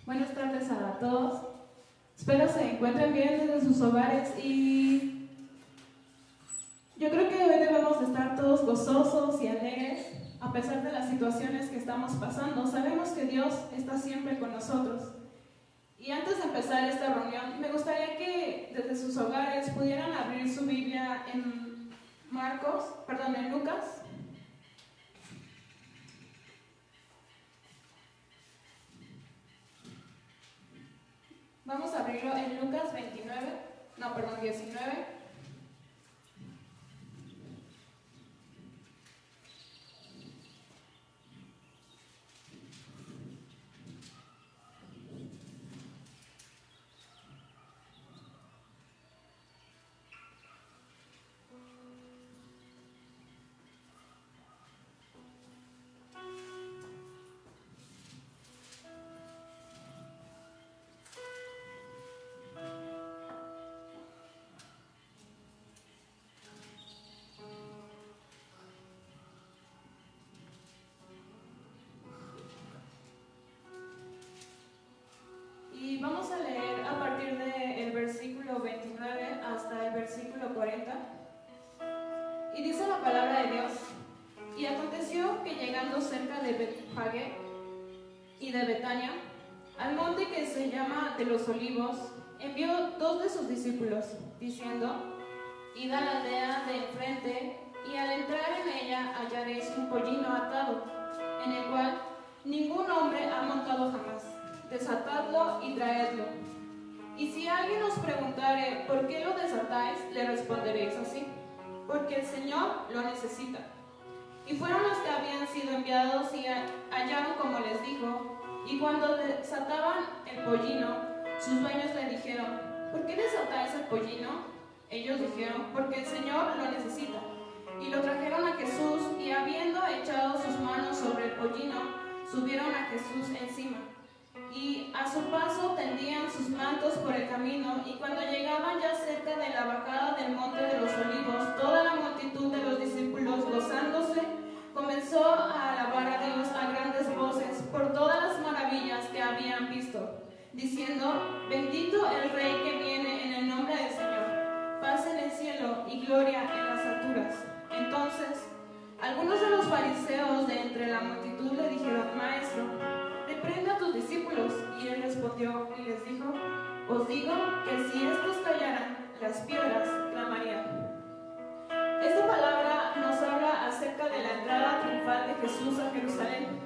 Buenas tardes a todos. Espero se encuentren bien desde sus hogares y yo creo que hoy debemos estar todos gozosos y alegres a pesar de las situaciones que estamos pasando. Sabemos que Dios está siempre con nosotros. Y antes de empezar esta reunión, me gustaría que desde sus hogares pudieran abrir su Biblia en en Lucas. Vamos a abrirlo en Lucas 19. Y vamos a leer a partir del versículo 29 hasta el versículo 40. Y dice la palabra de Dios: Y aconteció que llegando cerca de Betfagé y de Betania, al monte que se llama de los Olivos, envió 2 de sus discípulos, diciendo: Id a la aldea de enfrente, y al entrar en ella hallaréis un pollino atado, en el cual ningún hombre ha montado jamás. Desatadlo y traedlo. Y si alguien os preguntare por qué lo desatáis, le responderéis así: porque el Señor lo necesita. Y fueron los que habían sido enviados y hallaron como les dijo. Y cuando desataban el pollino, sus dueños le dijeron: ¿por qué desatáis el pollino? Ellos dijeron: porque el Señor lo necesita. Y lo trajeron a Jesús, y habiendo echado sus manos sobre el pollino, subieron a Jesús encima. Y a su paso tendían sus mantos por el camino, y cuando llegaban ya cerca de la bajada del monte de los Olivos, toda la multitud de los discípulos, gozándose, comenzó a alabar a Dios a grandes voces por todas las maravillas que habían visto, diciendo: bendito el Rey que viene en el nombre del Señor, paz en el cielo y gloria en las alturas. Entonces algunos de los fariseos de entre la multitud le dijeron: Maestro, reprenda a tus discípulos. Y él respondió y les dijo: os digo que si estos callaran, las piedras clamarían. Esta palabra nos habla acerca de la entrada triunfal de Jesús a Jerusalén,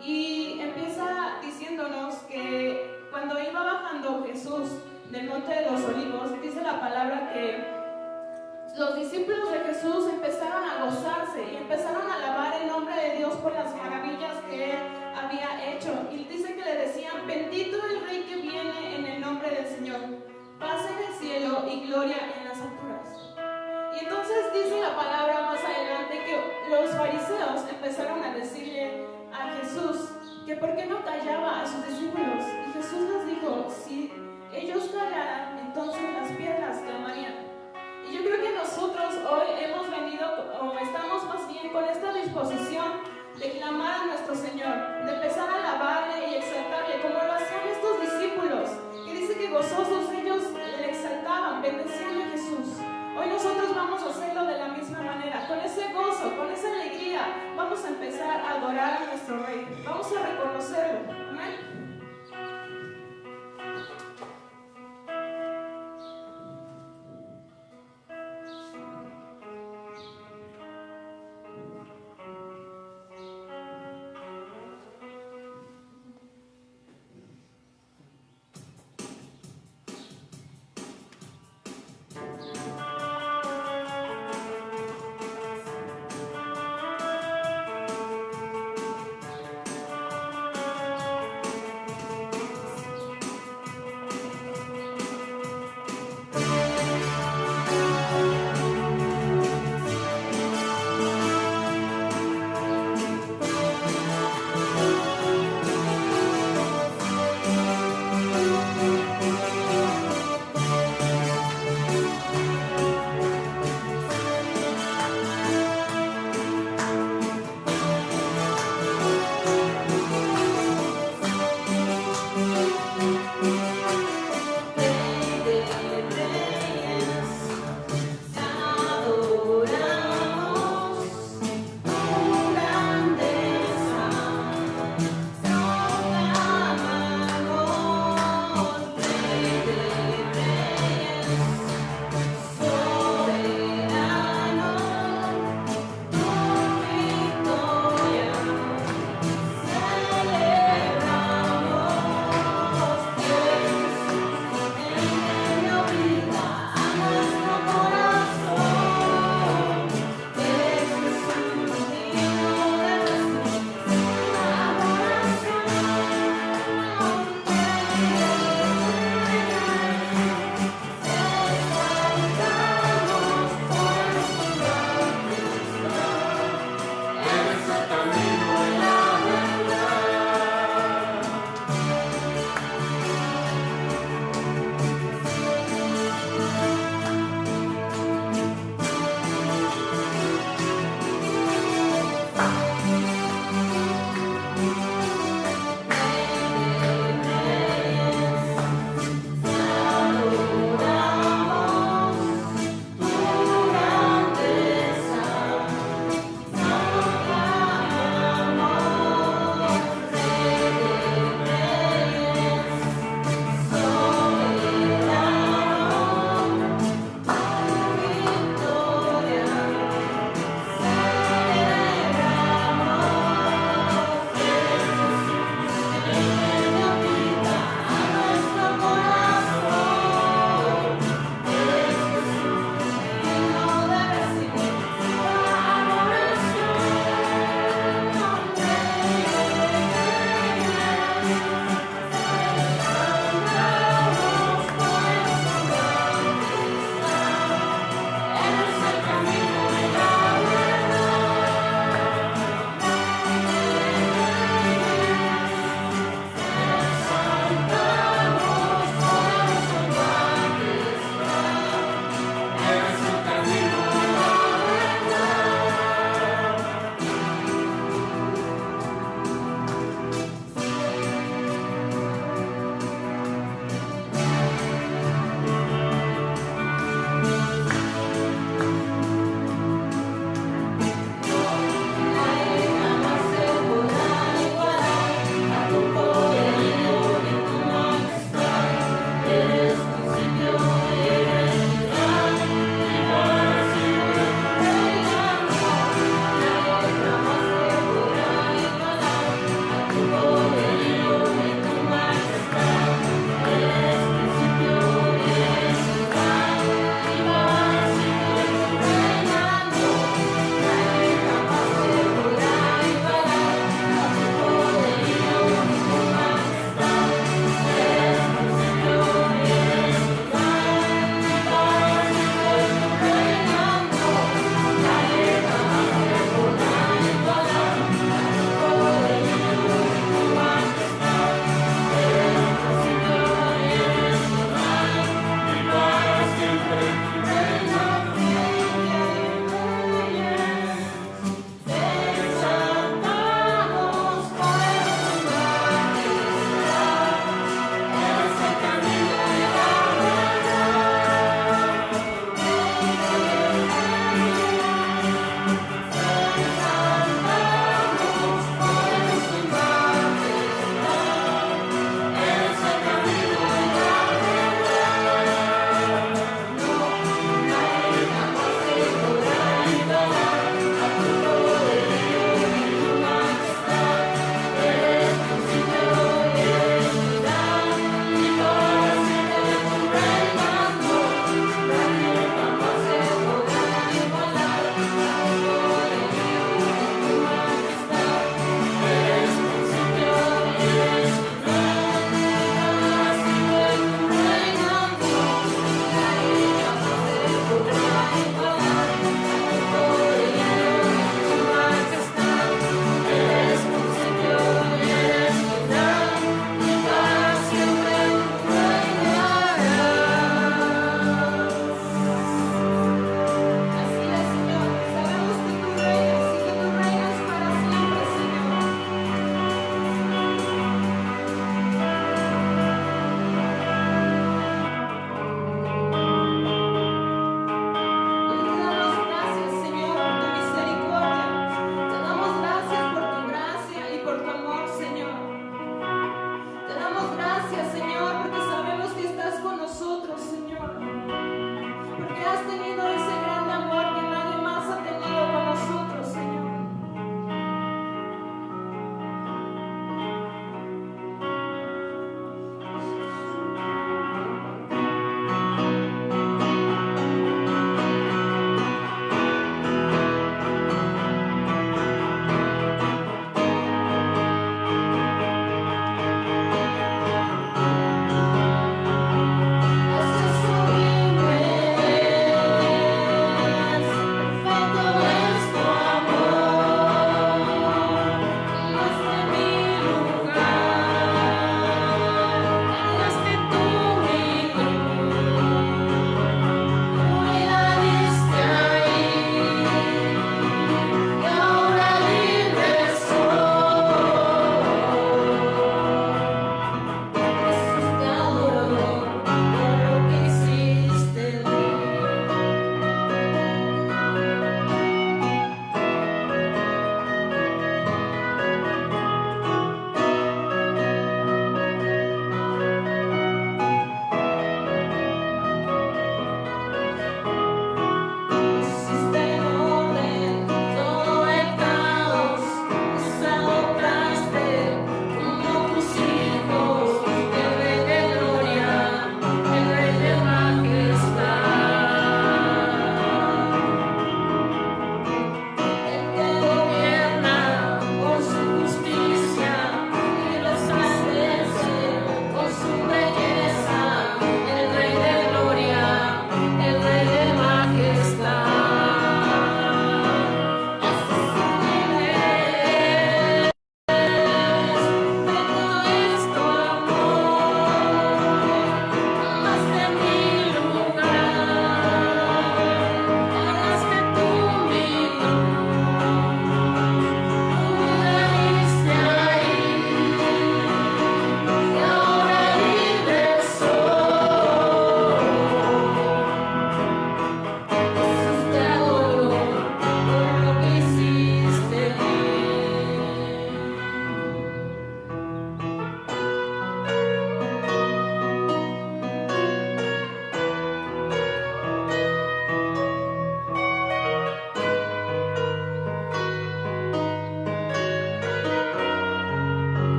y empieza diciéndonos que cuando iba bajando Jesús del monte de los Olivos, dice la palabra que los discípulos de Jesús empezaron a gozarse y empezaron a alabar el nombre de Dios por las maravillas que Él había hecho. Y dice que le decían: bendito el Rey que viene en el nombre del Señor, paz en el cielo y gloria en las alturas. Y entonces los fariseos empezaron a decirle a Jesús que por qué no callaba a sus discípulos. Y Jesús les dijo, si ellos callaran, entonces las piedras clamarían. Y yo creo que nosotros hoy hemos venido, o estamos más bien con esta disposición de clamar a nuestro Señor, de empezar a alabarle y exaltarle, como lo hacían estos discípulos, que dice que gozosos ellos le exaltaban, bendecían a Jesús. Hoy nosotros vamos a hacerlo de la misma manera, con ese gozo, con esa alegría, vamos a empezar a adorar a nuestro Rey, vamos a reconocerlo. Amén.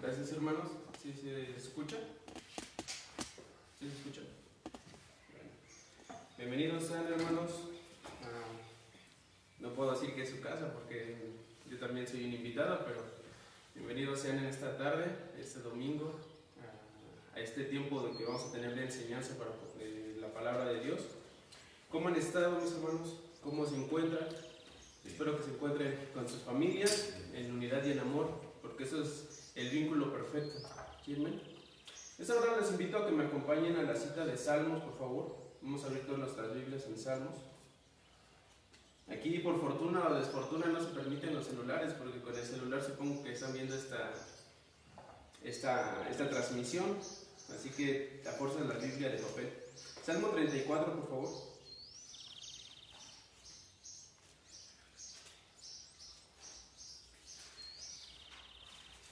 Gracias, hermanos. ¿Sí se escucha? ¿Sí se escucha? Bueno. Bienvenidos sean, hermanos. No puedo decir que es su casa porque yo también soy un invitado, pero bienvenidos sean en esta tarde, este domingo, a este tiempo de que vamos a tener de enseñanza de la palabra de Dios. ¿Cómo han estado, mis hermanos? ¿Cómo se encuentran? Espero que se encuentren con sus familias en unidad y en amor, porque eso es el vínculo perfecto. ¿Sí, amén? Esta hora les invito a que me acompañen a la cita de Salmos, por favor. Vamos a abrir todas nuestras Biblias en Salmos. Aquí, por fortuna o desfortuna, no se permiten los celulares, porque con el celular supongo que están viendo esta transmisión. Así que a fuerza de la Biblia de papel. Salmo 34, por favor.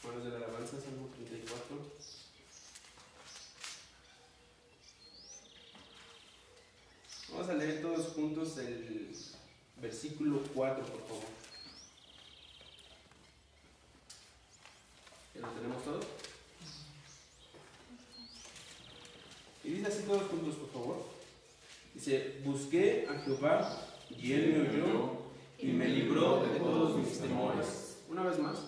Manos de la alabanza, Salmo 34. Vamos a leer todos juntos el versículo 4, por favor. ¿Ya lo tenemos todo? Y dice así todos juntos, por favor. Dice: busqué a Jehová y él me oyó y me libró de todos mis temores. Una vez más.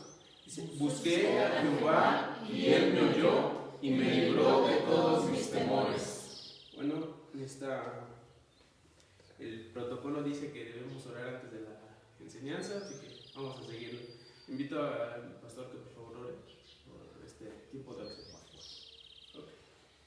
Dice: busqué a Jehová y él me oyó y me libró de todos mis temores. Bueno, el protocolo dice que debemos orar antes de la enseñanza, así que vamos a seguirlo. Invito al pastor que por favor ore por este tiempo de acción.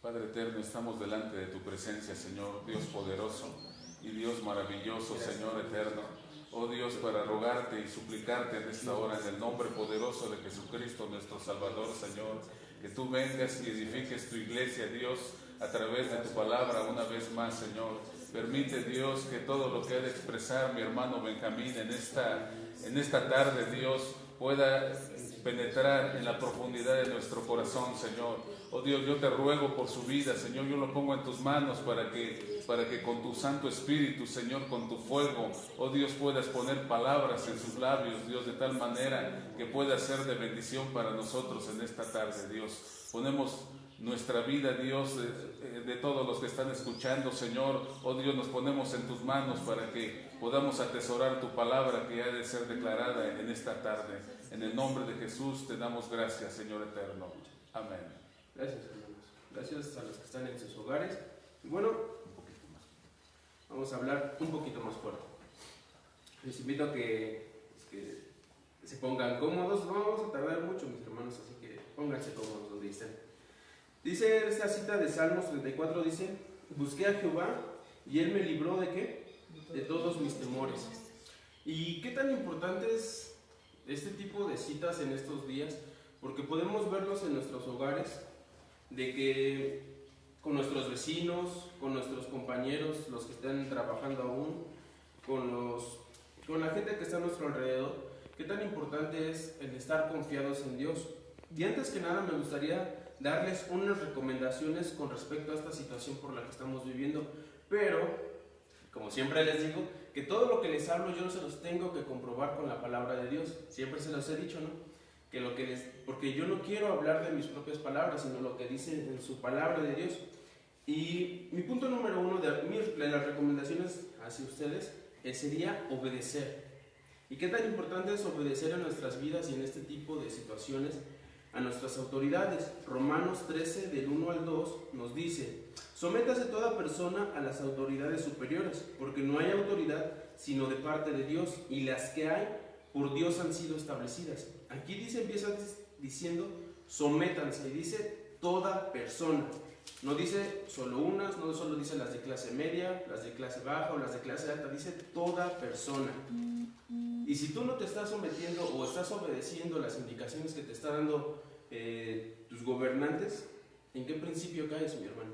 Padre eterno, estamos delante de tu presencia, Señor, Dios poderoso y Dios maravilloso, Señor eterno. Oh Dios, para rogarte y suplicarte en esta hora, en el nombre poderoso de Jesucristo, nuestro Salvador, Señor, que tú vengas y edifiques tu iglesia, Dios, a través de tu palabra una vez más, Señor. Permite, Dios, que todo lo que ha de expresar mi hermano Benjamín en esta tarde, Dios, pueda penetrar en la profundidad de nuestro corazón, Señor. Oh Dios, yo te ruego por su vida, Señor, yo lo pongo en tus manos para que con tu Santo Espíritu, Señor, con tu fuego, oh Dios, puedas poner palabras en sus labios, Dios, de tal manera que pueda ser de bendición para nosotros en esta tarde, Dios. Ponemos nuestra vida, Dios, de todos los que están escuchando, Señor, oh Dios, nos ponemos en tus manos para que podamos atesorar tu palabra que ha de ser declarada en esta tarde. En el nombre de Jesús te damos gracias, Señor eterno. Amén. Gracias, hermanos. Gracias a los que están en sus hogares. Y bueno, vamos a hablar un poquito más fuerte. Les invito a que se pongan cómodos. No vamos a tardar mucho, mis hermanos, así que pónganse cómodos donde estén. Dice esta cita de Salmos 34, dice: busqué a Jehová y él me libró ¿de qué? De todos mis temores. ¿Y qué tan importante es este tipo de citas en estos días? Porque podemos verlos en nuestros hogares, de que con nuestros vecinos, con nuestros compañeros, los que están trabajando aún, con la gente que está a nuestro alrededor, qué tan importante es el estar confiados en Dios. Y antes que nada me gustaría darles unas recomendaciones con respecto a esta situación por la que estamos viviendo, pero como siempre les digo, que todo lo que les hablo yo no se los tengo que comprobar con la palabra de Dios. Siempre se los he dicho, ¿no? Porque yo no quiero hablar de mis propias palabras, sino lo que dice en su palabra de Dios. Y mi punto número uno de las recomendaciones hacia ustedes sería obedecer. ¿Y qué tan importante es obedecer en nuestras vidas y en este tipo de situaciones a nuestras autoridades? Romanos 13, del 1 al 2, nos dice: sométase toda persona a las autoridades superiores, porque no hay autoridad sino de parte de Dios, y las que hay por Dios han sido establecidas. Aquí empieza diciendo sométanse, y dice toda persona. No dice solo unas, no solo dice las de clase media, las de clase baja o las de clase alta, dice toda persona. Y si tú no te estás sometiendo o estás obedeciendo las indicaciones que te están dando tus gobernantes, ¿en qué principio caes, mi hermano?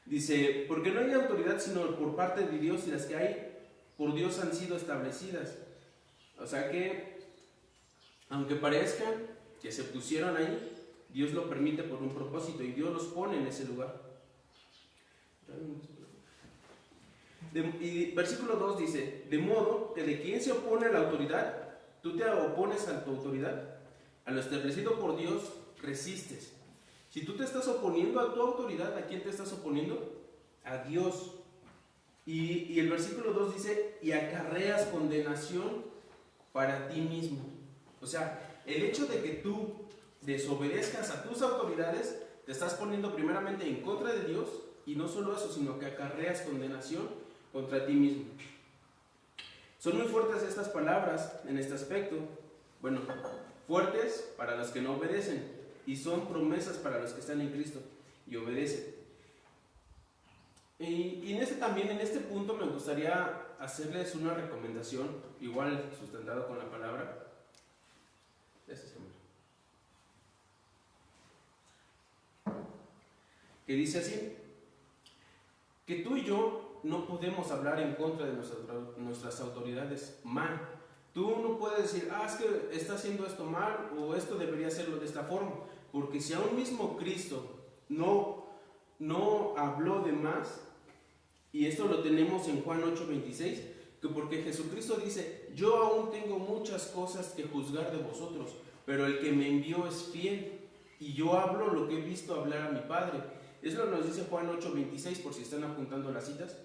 Dice, porque no hay autoridad sino por parte de Dios, y las que hay por Dios han sido establecidas. O sea que, aunque parezca que se pusieron ahí, Dios lo permite por un propósito y Dios los pone en ese lugar. Y versículo 2 dice: de modo que de quien se opone a la autoridad, tú te opones a tu autoridad, a lo establecido por Dios, resistes. Si tú te estás oponiendo a tu autoridad, ¿a quién te estás oponiendo? A Dios. Y el versículo 2 dice, y acarreas condenación para ti mismo. O sea, el hecho de que tú desobedezcas a tus autoridades, te estás poniendo primeramente en contra de Dios, y no solo eso, sino que acarreas condenación contra ti mismo. Son muy fuertes estas palabras en este aspecto. Bueno, fuertes para los que no obedecen, y son promesas para los que están en Cristo y obedecen. Y también en este punto me gustaría hacerles una recomendación, igual sustentado con la palabra. Que dice así, que tú y yo no podemos hablar en contra de nuestras autoridades mal. Tú no puedes decir, es que está haciendo esto mal, o esto debería hacerlo de esta forma, porque si aún mismo Cristo no habló de más, y esto lo tenemos en Juan 8:26, que porque Jesucristo dice, yo aún tengo muchas cosas que juzgar de vosotros, pero el que me envió es fiel, y yo hablo lo que he visto hablar a mi Padre. Eso nos dice Juan 8:26, por si están apuntando las citas.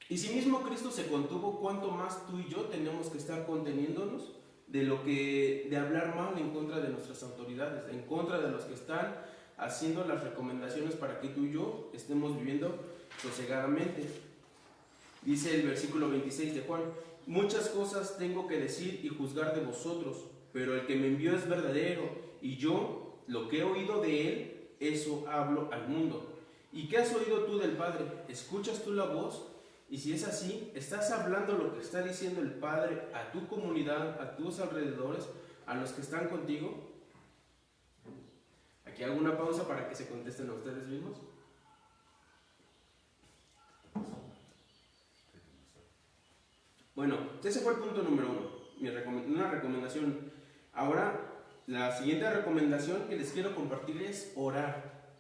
Y si mismo Cristo se contuvo, ¿cuánto más tú y yo tenemos que estar conteniéndonos de hablar mal en contra de nuestras autoridades, en contra de los que están haciendo las recomendaciones para que tú y yo estemos viviendo sosegadamente? Dice el versículo 26 de Juan, muchas cosas tengo que decir y juzgar de vosotros, pero el que me envió es verdadero, y yo, lo que he oído de él, eso hablo al mundo. ¿Y qué has oído tú del Padre? ¿Escuchas tú la voz? Y si es así, ¿estás hablando lo que está diciendo el Padre a tu comunidad, a tus alrededores, a los que están contigo? Aquí hago una pausa para que se contesten a ustedes mismos. Bueno, ese fue el punto número 1, una recomendación. Ahora, la siguiente recomendación que les quiero compartir es orar.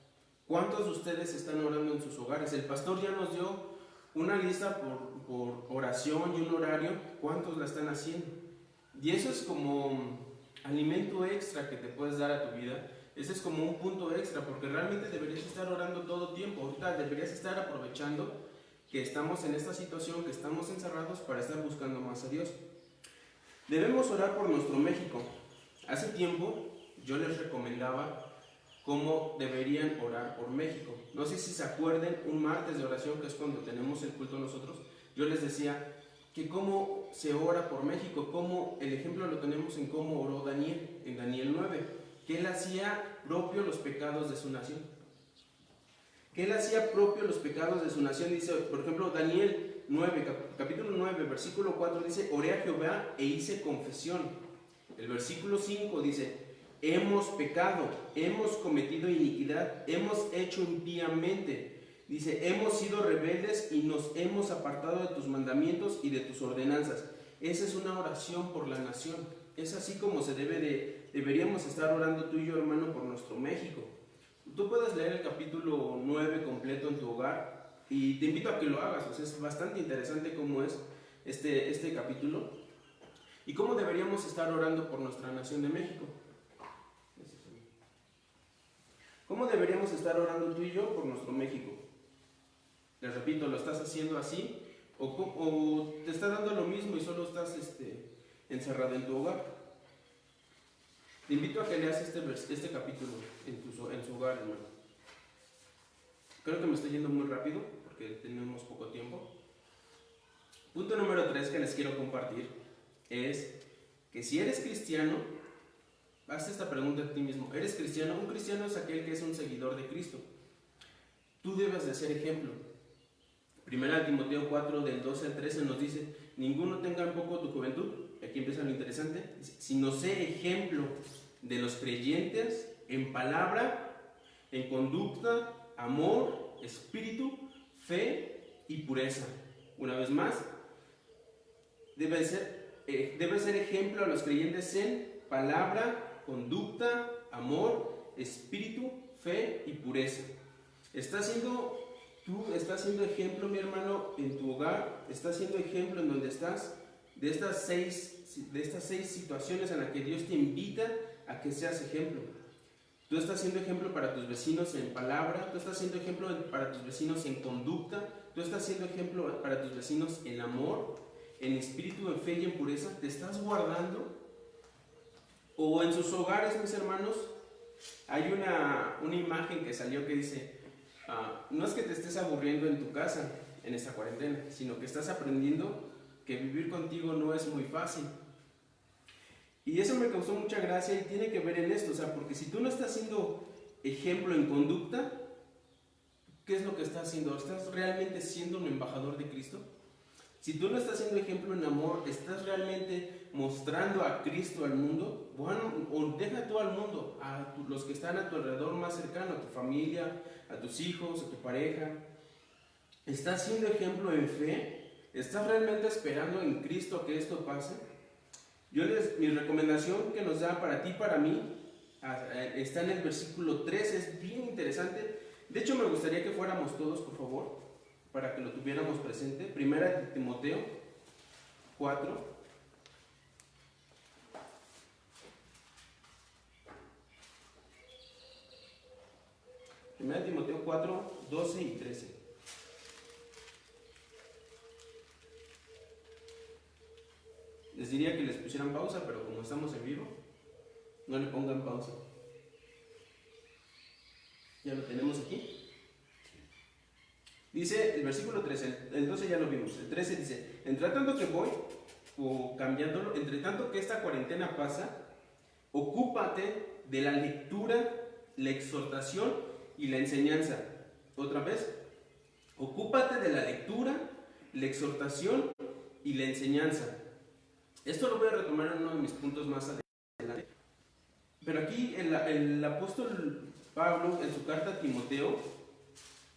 ¿Cuántos de ustedes están orando en sus hogares? El pastor ya nos dio una lista por oración y un horario. ¿Cuántos la están haciendo? Y eso es como alimento extra que te puedes dar a tu vida. Ese es como un punto extra, porque realmente deberías estar orando todo el tiempo. Ahorita deberías estar aprovechando que estamos en esta situación, que estamos encerrados, para estar buscando más a Dios. Debemos orar por nuestro México. Hace tiempo yo les recomendaba cómo deberían orar por México. No sé si se acuerden, un martes de oración, que es cuando tenemos el culto nosotros, yo les decía que cómo se ora por México, cómo el ejemplo lo tenemos en cómo oró Daniel, en Daniel 9, que él hacía propio los pecados de su nación. Que él hacía propio los pecados de su nación. Dice, por ejemplo, Daniel 9, capítulo 9, versículo 4, dice, oré a Jehová e hice confesión. El versículo 5 dice, hemos pecado, hemos cometido iniquidad, hemos hecho impíamente. Dice, hemos sido rebeldes y nos hemos apartado de tus mandamientos y de tus ordenanzas. Esa es una oración por la nación. Es así como deberíamos estar orando tú y yo, hermano, por nuestro México. Tú puedes leer el capítulo 9 completo en tu hogar, y te invito a que lo hagas. Es bastante interesante cómo es este capítulo y cómo deberíamos estar orando por nuestra nación de México. ¿Cómo deberíamos estar orando tú y yo por nuestro México? Les repito, ¿lo estás haciendo así? ¿O te está dando lo mismo y solo estás encerrado en tu hogar? Te invito a que leas este capítulo en su hogar, hermano. Creo que me estoy yendo muy rápido porque tenemos poco tiempo. Punto número 3 que les quiero compartir es que si eres cristiano, hazte esta pregunta a ti mismo. ¿Eres cristiano? Un cristiano es aquel que es un seguidor de Cristo. Tú debes de ser ejemplo. Primera Timoteo 4, del 12 al 13 nos dice, ninguno tenga en poco tu juventud. Aquí empieza lo interesante. Sino sé ejemplo de los creyentes en palabra, en conducta, amor, espíritu, fe y pureza. Una vez más, debe ser ejemplo a los creyentes en palabra, conducta, amor, espíritu, fe y pureza. Tú estás siendo ejemplo, mi hermano, en tu hogar. Estás siendo ejemplo en donde estás, de estas seis situaciones en las que Dios te invita a que seas ejemplo. Tú estás siendo ejemplo para tus vecinos en palabra, tú estás siendo ejemplo para tus vecinos en conducta, tú estás siendo ejemplo para tus vecinos en amor, en espíritu, en fe y en pureza. ¿Te estás guardando? O en sus hogares, mis hermanos, hay una imagen que salió que dice, no es que te estés aburriendo en tu casa en esta cuarentena, sino que estás aprendiendo que vivir contigo no es muy fácil. Y eso me causó mucha gracia y tiene que ver en esto, o sea, porque si tú no estás siendo ejemplo en conducta, ¿qué es lo que estás haciendo? ¿Estás realmente siendo un embajador de Cristo? Si tú no estás siendo ejemplo en amor, ¿estás realmente mostrando a Cristo al mundo? Bueno, o deja tú al mundo, a los que están a tu alrededor más cercano, a tu familia, a tus hijos, a tu pareja. ¿Estás siendo ejemplo en fe? ¿Estás realmente esperando en Cristo a que esto pase? Mi recomendación que nos da para ti y para mí está en el versículo 3, es bien interesante. De hecho, me gustaría que fuéramos todos, por favor, para que lo tuviéramos presente. Primera de Timoteo 4. Primera de Timoteo 4, 12 y 13. Les diría que les pusieran pausa, pero como estamos en vivo, no le pongan pausa. ¿Ya lo tenemos aquí? Dice el versículo 13, el 12 ya lo vimos, el 13 dice, entre tanto que voy, o cambiándolo, entre tanto que esta cuarentena pasa, ocúpate de la lectura, la exhortación y la enseñanza. Otra vez, ocúpate de la lectura, la exhortación y la enseñanza. Esto lo voy a retomar en uno de mis puntos más adelante. Pero aquí el apóstol Pablo, en su carta a Timoteo,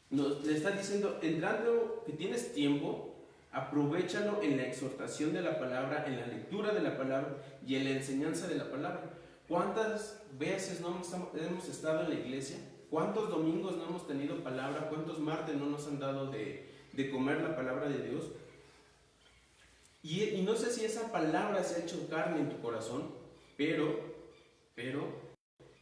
le está diciendo, entrando que tienes tiempo, aprovéchalo en la exhortación de la palabra, en la lectura de la palabra y en la enseñanza de la palabra. ¿Cuántas veces no hemos estado en la iglesia? ¿Cuántos domingos no hemos tenido palabra? ¿Cuántos martes no nos han dado de comer la palabra de Dios? Y no sé si esa palabra se ha hecho carne en tu corazón, pero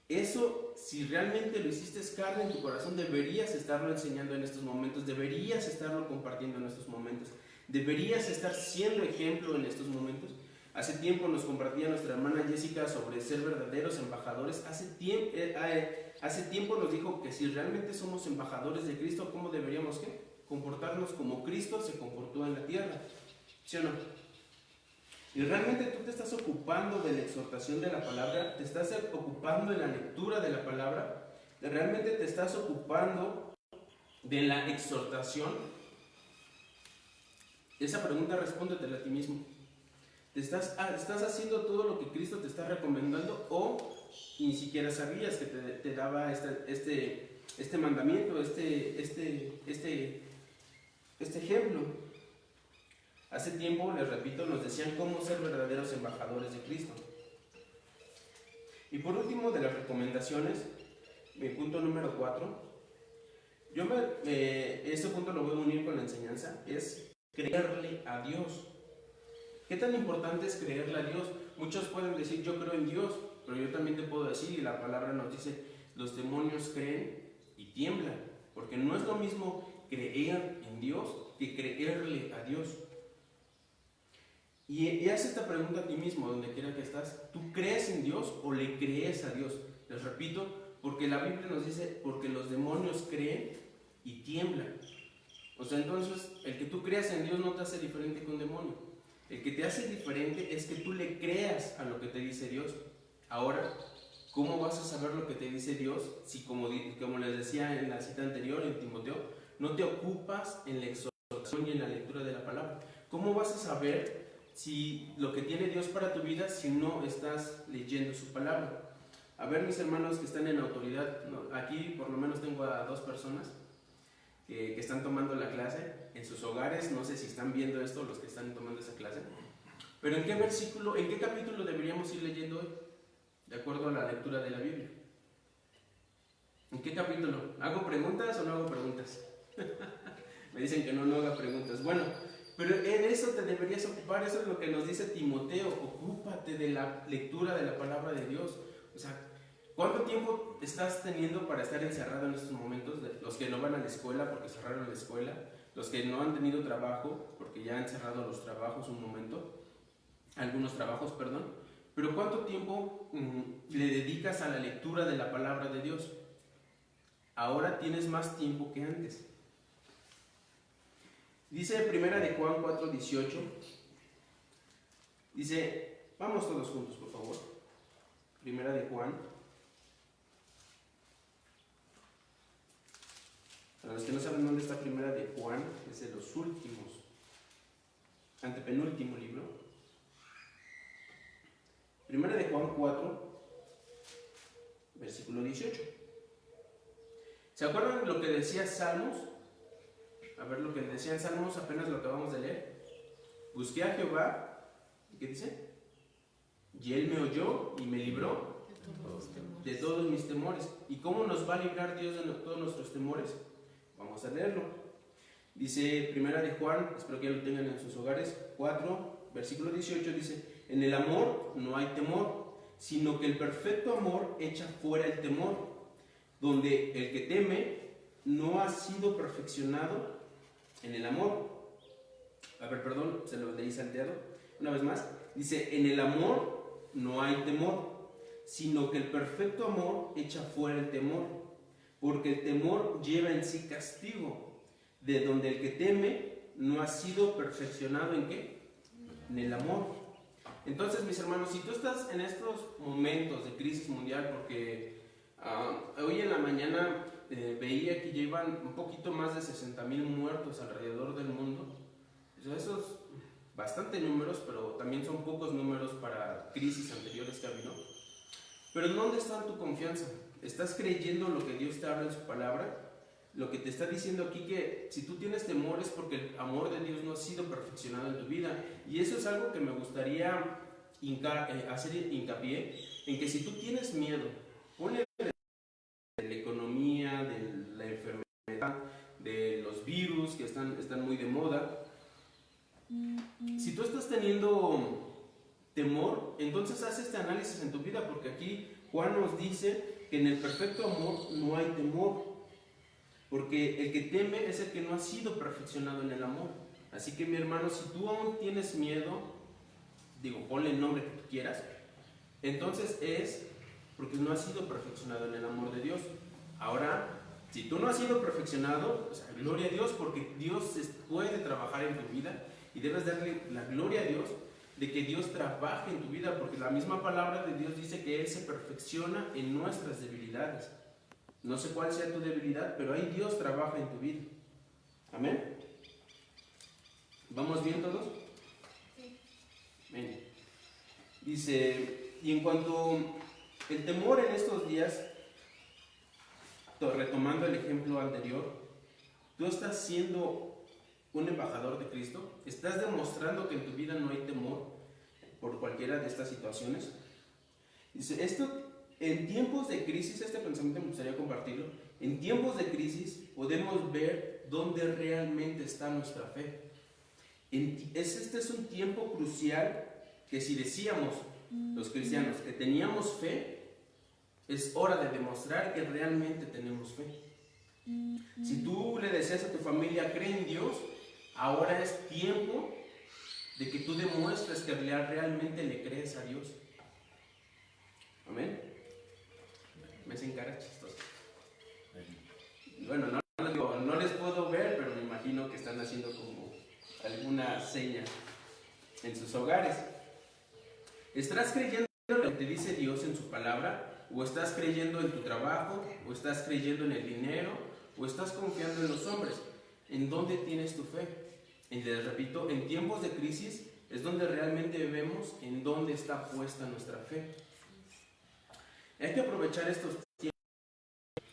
eso, si realmente lo hiciste carne en tu corazón, deberías estarlo enseñando en estos momentos, deberías estarlo compartiendo en estos momentos, deberías estar siendo ejemplo en estos momentos. Hace tiempo nos compartía nuestra hermana Jessica sobre ser verdaderos embajadores. Hace tiempo nos dijo que si realmente somos embajadores de Cristo, ¿cómo deberíamos comportarnos como Cristo se comportó en la tierra? ¿Sí o no? Y realmente tú te estás ocupando de la exhortación de la palabra, te estás ocupando de la lectura de la palabra, realmente te estás ocupando de la exhortación. Esa pregunta respóndetela a ti mismo. ¿Estás haciendo todo lo que Cristo te está recomendando o ni siquiera sabías que te daba este mandamiento, este ejemplo? Hace tiempo, les repito, nos decían cómo ser verdaderos embajadores de Cristo. Y por último, de las recomendaciones, mi punto número 4, este punto lo voy a unir con la enseñanza, es creerle a Dios. ¿Qué tan importante es creerle a Dios? Muchos pueden decir, yo creo en Dios, pero yo también te puedo decir, y la palabra nos dice, los demonios creen y tiemblan, porque no es lo mismo creer en Dios que creerle a Dios. Y haz esta pregunta a ti mismo, donde quiera que estás. ¿Tú crees en Dios o le crees a Dios? Les repito, porque la Biblia nos dice, porque los demonios creen y tiemblan. O sea, entonces, el que tú creas en Dios no te hace diferente que un demonio. El que te hace diferente es que tú le creas a lo que te dice Dios. Ahora, ¿cómo vas a saber lo que te dice Dios si, como les decía en la cita anterior, en Timoteo, no te ocupas en la exhortación y en la lectura de la palabra? ¿Cómo vas a saber si lo que tiene Dios para tu vida si no estás leyendo su palabra? A ver, mis hermanos que están en autoridad, aquí por lo menos tengo a 2 personas que están tomando la clase en sus hogares. No sé si están viendo esto los que están tomando esa clase, pero ¿en qué versículo, en qué capítulo deberíamos ir leyendo hoy? De acuerdo a la lectura de la Biblia. ¿En qué capítulo? ¿Hago preguntas o no hago preguntas? Me dicen que no haga preguntas. Bueno, pero en eso te deberías ocupar. Eso es lo que nos dice Timoteo. Ocúpate de la lectura de la palabra de Dios. O sea, ¿cuánto tiempo estás teniendo para estar encerrado en estos momentos? Los que no van a la escuela porque cerraron la escuela, los que no han tenido trabajo porque ya han cerrado los trabajos un momento, algunos trabajos, perdón. Pero ¿cuánto tiempo le dedicas a la lectura de la palabra de Dios? Ahora tienes más tiempo que antes. Dice Primera de Juan 4:18. Dice, vamos todos juntos, por favor. Primera de Juan. Para los que no saben dónde está Primera de Juan, es de los últimos, antepenúltimo libro. Primera de Juan 4, versículo 18. ¿Se acuerdan lo que decía Salmos? A ver lo que decían Salmos, apenas lo acabamos de leer. Busqué a Jehová, ¿qué dice? Y Él me oyó y me libró de todos mis temores. ¿Y cómo nos va a librar Dios de todos nuestros temores? Vamos a leerlo. Dice Primera de Juan, espero que ya lo tengan en sus hogares, 4, versículo 18, dice: en el amor no hay temor, sino que el perfecto amor echa fuera el temor, donde el que teme no ha sido perfeccionado en el amor. A ver, perdón, se lo leí salteado. Una vez más, dice: en el amor no hay temor, sino que el perfecto amor echa fuera el temor, porque el temor lleva en sí castigo, de donde el que teme no ha sido perfeccionado ¿en qué? En el amor. Entonces, mis hermanos, si tú estás en estos momentos de crisis mundial, porque hoy en la mañana veía que llevan un poquito más de 60,000 muertos alrededor del mundo. Eso es bastante números, pero también son pocos números para crisis anteriores que ha habido. Pero ¿dónde está tu confianza? ¿Estás creyendo lo que Dios te habla en su palabra? Lo que te está diciendo aquí, que si tú tienes temor es porque el amor de Dios no ha sido perfeccionado en tu vida. Y eso es algo que me gustaría hacer hincapié, en que si tú tienes miedo, ponle de la economía, de la enfermedad, de los virus que están muy de moda. Si tú estás teniendo temor, entonces haz este análisis en tu vida, porque aquí Juan nos dice que en el perfecto amor no hay temor, porque el que teme es el que no ha sido perfeccionado en el amor. Así que, mi hermano, si tú aún tienes miedo, ponle el nombre que tú quieras, entonces es porque no has sido perfeccionado en el amor de Dios. Ahora, si tú no has sido perfeccionado, pues gloria a Dios, porque Dios puede trabajar en tu vida y debes darle la gloria a Dios de que Dios trabaje en tu vida, porque la misma palabra de Dios dice que Él se perfecciona en nuestras debilidades. No sé cuál sea tu debilidad, pero ahí Dios trabaja en tu vida. Amén. ¿Vamos bien todos? Sí. Bien. Dice, y en cuanto el temor en estos días, retomando el ejemplo anterior, tú estás siendo un embajador de Cristo, estás demostrando que en tu vida no hay temor por cualquiera de estas situaciones. Dice, en tiempos de crisis, este pensamiento me gustaría compartirlo, en tiempos de crisis podemos ver dónde realmente está nuestra fe. Este es un tiempo crucial que si decíamos los cristianos que teníamos fe, es hora de demostrar que realmente tenemos fe. Si tú le decías a tu familia, cree en Dios, ahora es tiempo de que tú demuestres que realmente le crees a Dios. Amén. Me hacen cara chistosa. Bueno, no les puedo ver, pero me imagino que están haciendo como alguna seña en sus hogares. ¿Estás creyendo en lo que te dice Dios en su palabra? ¿O estás creyendo en tu trabajo? ¿O estás creyendo en el dinero? ¿O estás confiando en los hombres? ¿En dónde tienes tu fe? Y les repito, en tiempos de crisis es donde realmente vemos en dónde está puesta nuestra fe. Hay que aprovechar estos tiempos.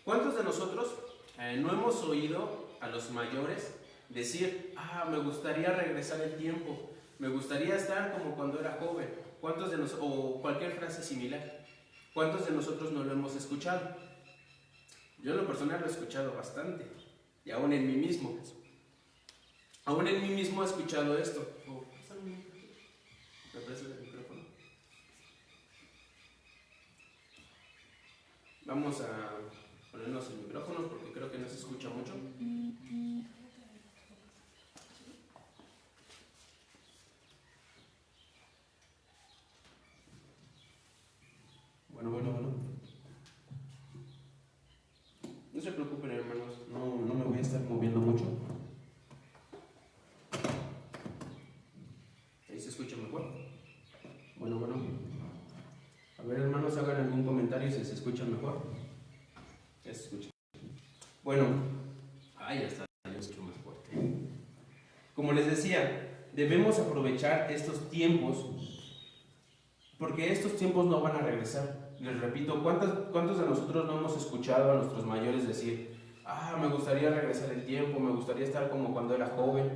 ¿Cuántos de nosotros no hemos oído a los mayores decir, me gustaría regresar el tiempo, me gustaría estar como cuando era joven? ¿Cuántos de nosotros, o cualquier frase similar, cuántos de nosotros no lo hemos escuchado? Yo en lo personal lo he escuchado bastante, y aún en mí mismo he escuchado esto. ¿Me prestas el micrófono? Vamos a ponernos el micrófono porque creo que no se escucha mucho. Bueno. No se preocupen, hermanos, no me voy a estar moviendo mucho. ¿Ahí se escucha mejor? Bueno. A ver, hermanos, hagan algún comentario si se escucha mejor. Ya se escucha. Bueno, ya está, ya me escucho más fuerte. Como les decía, debemos aprovechar estos tiempos porque estos tiempos no van a regresar. Les repito, ¿cuántos de nosotros no hemos escuchado a nuestros mayores decir, me gustaría regresar el tiempo, me gustaría estar como cuando era joven?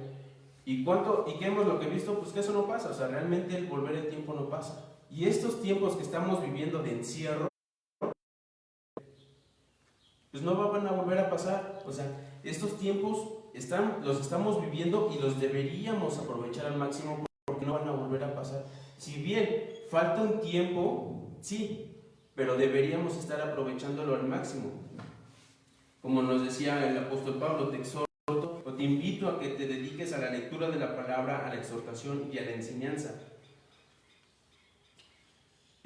¿Y qué hemos lo que he visto? Pues que eso no pasa, o sea, realmente el volver el tiempo no pasa. Y estos tiempos que estamos viviendo de encierro, pues no van a volver a pasar. O sea, estos tiempos los estamos viviendo y los deberíamos aprovechar al máximo porque no van a volver a pasar. Si bien falta un tiempo, sí, pero deberíamos estar aprovechándolo al máximo. Como nos decía el apóstol Pablo, te exhorto o te invito a que te dediques a la lectura de la palabra, a la exhortación y a la enseñanza.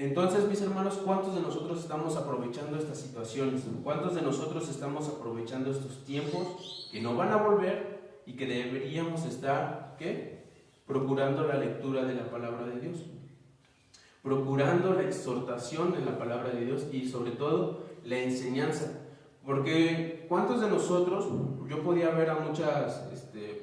Entonces, mis hermanos, ¿cuántos de nosotros estamos aprovechando estas situaciones? ¿Cuántos de nosotros estamos aprovechando estos tiempos que no van a volver y que deberíamos estar, procurando la lectura de la palabra de Dios? Procurando la exhortación en la palabra de Dios y sobre todo la enseñanza. Porque ¿cuántos de nosotros, yo podía ver a muchas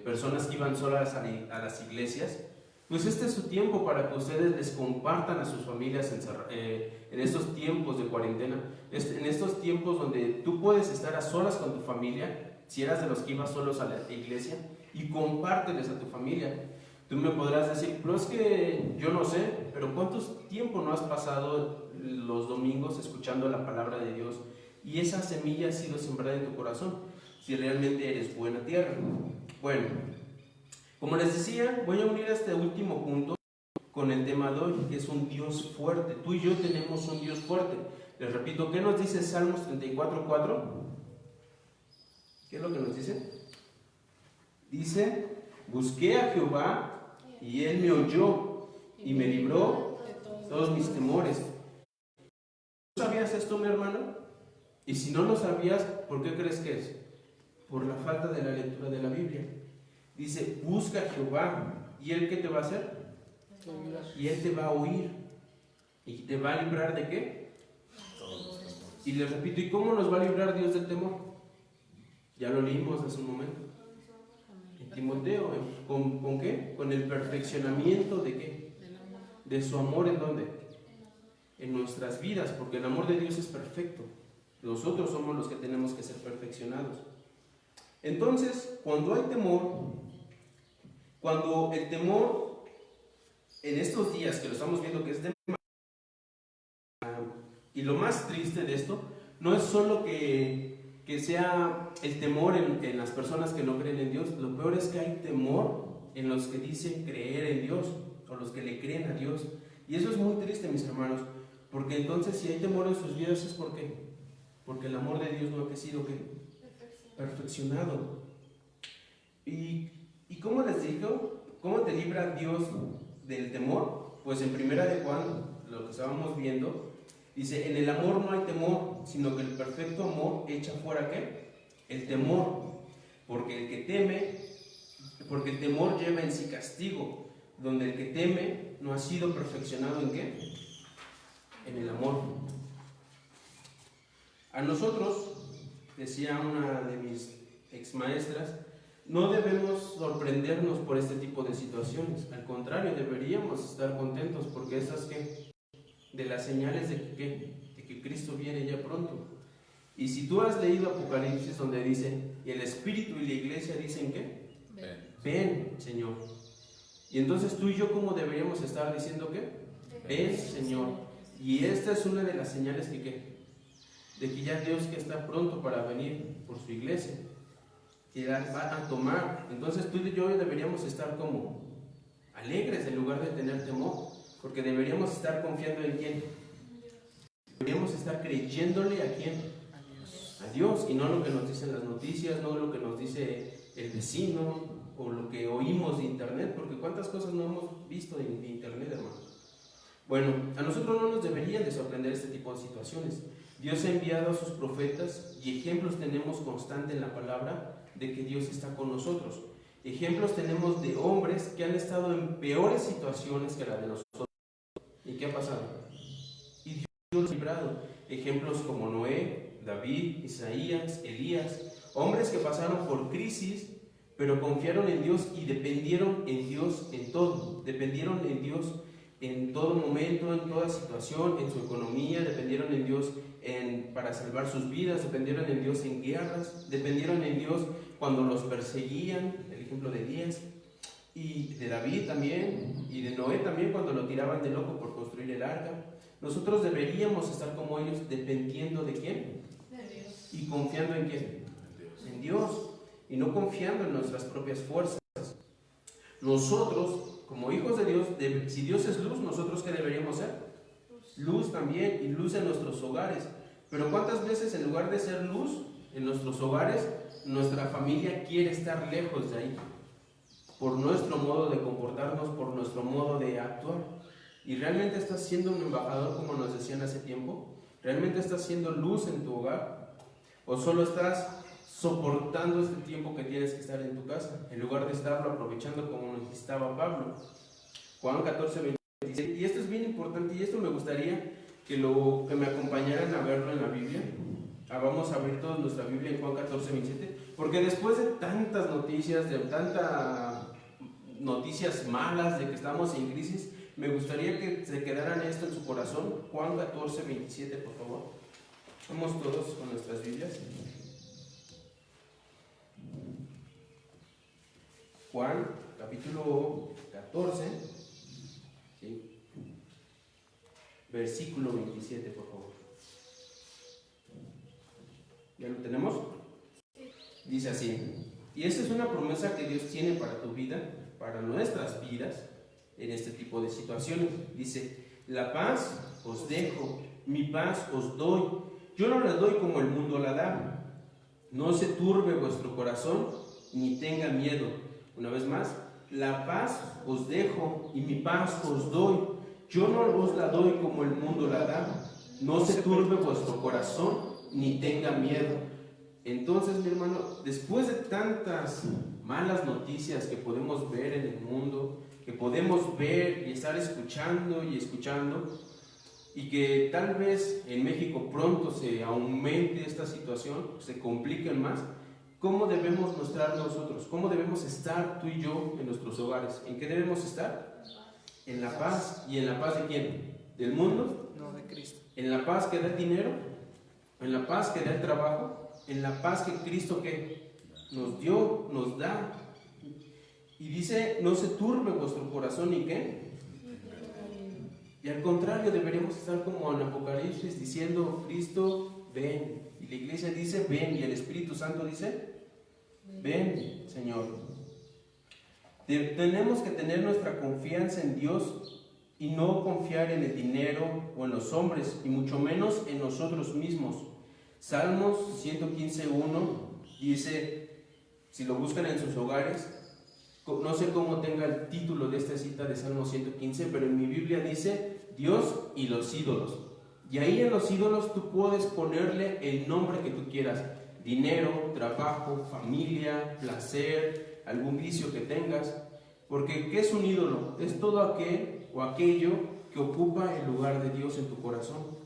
personas que iban solas a las iglesias? Pues este es su tiempo para que ustedes les compartan a sus familias en estos tiempos de cuarentena, en estos tiempos donde tú puedes estar a solas con tu familia, si eras de los que ibas solos a la iglesia, y compárteles a tu familia. Tú me podrás decir, pero es que yo no sé, pero ¿cuánto tiempo no has pasado los domingos escuchando la palabra de Dios? Y esa semilla ha sido sembrada en tu corazón, si realmente eres buena tierra. Bueno, como les decía, voy a unir este último punto con el tema de hoy, que es un Dios fuerte. Tú y yo tenemos un Dios fuerte. Les repito, ¿qué nos dice Salmos 34:4? ¿Qué es lo que nos dice? Dice, busqué a Jehová y Él me oyó y me libró de todos mis temores. ¿No sabías esto, mi hermano? Y si no lo sabías, ¿por qué crees que es? Por la falta de la lectura de la Biblia. Dice, busca a Jehová. ¿Y Él qué te va a hacer? Y Él te va a oír. ¿Y te va a librar de qué? Y les repito, ¿y cómo nos va a librar Dios del temor? Ya lo leímos hace un momento. En Timoteo, ¿con qué? Con el perfeccionamiento de qué? De su amor, ¿en dónde? En nuestras vidas, porque el amor de Dios es perfecto. Nosotros somos los que tenemos que ser perfeccionados. Entonces, cuando hay temor, cuando el temor en estos días que lo estamos viendo que es de... Y lo más triste de esto no es solo que sea el temor en las personas que no creen en Dios, lo peor es que hay temor en los que dicen creer en Dios o los que le creen a Dios. Y eso es muy triste, mis hermanos, porque entonces si hay temor en sus vidas es ¿por qué? Porque el amor de Dios no ha sido perfeccionado. ¿Y cómo les digo? ¿Cómo te libra Dios del temor? Pues en 1 de Juan, lo que estábamos viendo, dice, en el amor no hay temor, sino que el perfecto amor echa fuera ¿qué? El temor, porque el temor lleva en sí castigo, donde el que teme no ha sido perfeccionado ¿en qué? En el amor. A nosotros, decía una de mis exmaestras, no debemos sorprendernos por este tipo de situaciones, al contrario, deberíamos estar contentos porque estas ¿qué? De las señales de que Cristo viene ya pronto. Y si tú has leído Apocalipsis donde dice, y el Espíritu y la Iglesia dicen ¿qué? Ven, Señor. Y entonces tú y yo ¿cómo deberíamos estar diciendo qué? Ven, Señor. Y esta es una de las señales de que ya Dios que está pronto para venir por su iglesia, que va a tomar. Entonces tú y yo deberíamos estar como alegres en lugar de tener temor, porque deberíamos estar confiando en ¿quién? Deberíamos estar creyéndole ¿a quién? A Dios, y no lo que nos dicen las noticias, no lo que nos dice el vecino o lo que oímos de internet, porque cuántas cosas no hemos visto de internet, hermano. Bueno, a nosotros no nos deberían de sorprender este tipo de situaciones. Dios ha enviado a sus profetas y ejemplos tenemos constante en la palabra de que Dios está con nosotros. Ejemplos tenemos de hombres que han estado en peores situaciones que la de nosotros. ¿Y qué ha pasado? Y Dios los ha librado. Ejemplos como Noé, David, Isaías, Elías, hombres que pasaron por crisis, pero confiaron en Dios y dependieron en Dios en todo. Dependieron en Dios en todo momento, en toda situación, en su economía, dependieron en Dios para salvar sus vidas, dependieron en Dios en guerras, dependieron en Dios cuando los perseguían, el ejemplo de Elías, y de David también, y de Noé también cuando lo tiraban de loco por construir el arca. Nosotros deberíamos estar como ellos, dependiendo ¿de quién? De Dios. ¿Y confiando en quién? En Dios, y no confiando en nuestras propias fuerzas. Nosotros, como hijos de Dios, si Dios es luz, ¿nosotros qué deberíamos ser? Luz también, y luz en nuestros hogares. Pero ¿cuántas veces en lugar de ser luz en nuestros hogares, nuestra familia quiere estar lejos de ahí? Por nuestro modo de comportarnos, por nuestro modo de actuar. ¿Y realmente estás siendo un embajador, como nos decían hace tiempo? ¿Realmente estás siendo luz en tu hogar? ¿O solo estás soportando este tiempo que tienes que estar en tu casa, en lugar de estarlo aprovechando como necesitaba Pablo? Juan 14, 26. Y esto es bien importante, y esto me gustaría que me acompañaran a verlo en la Biblia. Vamos a abrir toda nuestra Biblia en Juan 14, 27, porque después de tantas noticias, de tantas noticias malas, de que estamos en crisis, me gustaría que se quedaran esto en su corazón. Juan 14, 27, por favor. Vamos todos con nuestras Biblias. Juan, capítulo 14, ¿sí? Versículo 27, por favor. ¿Ya lo tenemos? Dice así: y esta es una promesa que Dios tiene para tu vida, para nuestras vidas, en este tipo de situaciones. Dice: la paz os dejo, mi paz os doy. Yo no la doy como el mundo la da. No se turbe vuestro corazón, ni tenga miedo. Una vez más: la paz os dejo y mi paz os doy. Yo no os la doy como el mundo la da. No se turbe vuestro corazón, ni tenga miedo. Entonces, mi hermano, después de tantas malas noticias que podemos ver en el mundo, que podemos ver y estar escuchando, y que tal vez en México pronto se aumente esta situación, se compliquen más, ¿cómo debemos mostrar nosotros? ¿Cómo debemos estar tú y yo en nuestros hogares? ¿En qué debemos estar? En la paz. ¿Y en la paz de quién? ¿Del mundo? No, de Cristo. ¿En la paz que da el dinero? ¿En la paz que da el trabajo? ¿En la paz que Cristo ¿qué? Nos dio, nos da? Y dice: no se turbe vuestro corazón, ¿y qué? Y al contrario, deberíamos estar como en Apocalipsis diciendo: Cristo, ven. Y la iglesia dice: ven. Y el Espíritu Santo dice: ven, Señor. Tenemos que tener nuestra confianza en Dios y no confiar en el dinero o en los hombres, y mucho menos en nosotros mismos. Salmos 115:1 dice, si lo buscan en sus hogares, no sé cómo tenga el título de esta cita de Salmo 115, pero en mi Biblia dice: Dios y los ídolos. Y ahí en los ídolos tú puedes ponerle el nombre que tú quieras: dinero, trabajo, familia, placer, algún vicio que tengas. Porque ¿qué es un ídolo? Es todo aquel o aquello que ocupa el lugar de Dios en tu corazón.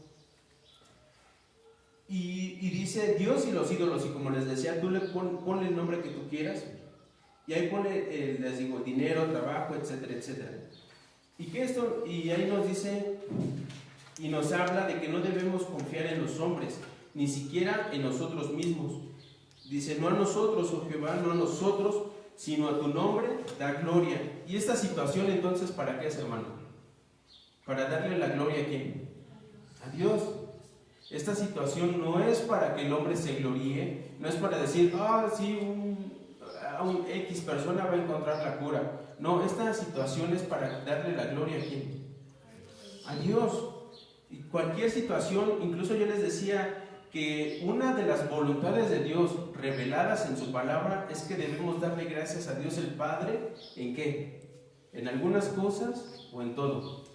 Y dice Dios y los ídolos, y como les decía, tú le ponle el nombre que tú quieras, y ahí pone, les digo, dinero, trabajo, etcétera, etcétera. Y ahí nos dice y nos habla de que no debemos confiar en los hombres, ni siquiera en nosotros mismos. Dice: no a nosotros, oh Jehová, no a nosotros, sino a tu nombre da gloria. Y esta situación, entonces, ¿para qué es, hermano? Para darle la gloria a ¿quién? A Dios. Esta situación no es para que el hombre se gloríe, no es para decir: sí, un X persona va a encontrar la cura. No, esta situación es para darle la gloria a ¿quién? A Dios. Y cualquier situación, incluso yo les decía que una de las voluntades de Dios reveladas en su palabra es que debemos darle gracias a Dios el Padre, ¿en qué? ¿En algunas cosas o en todo?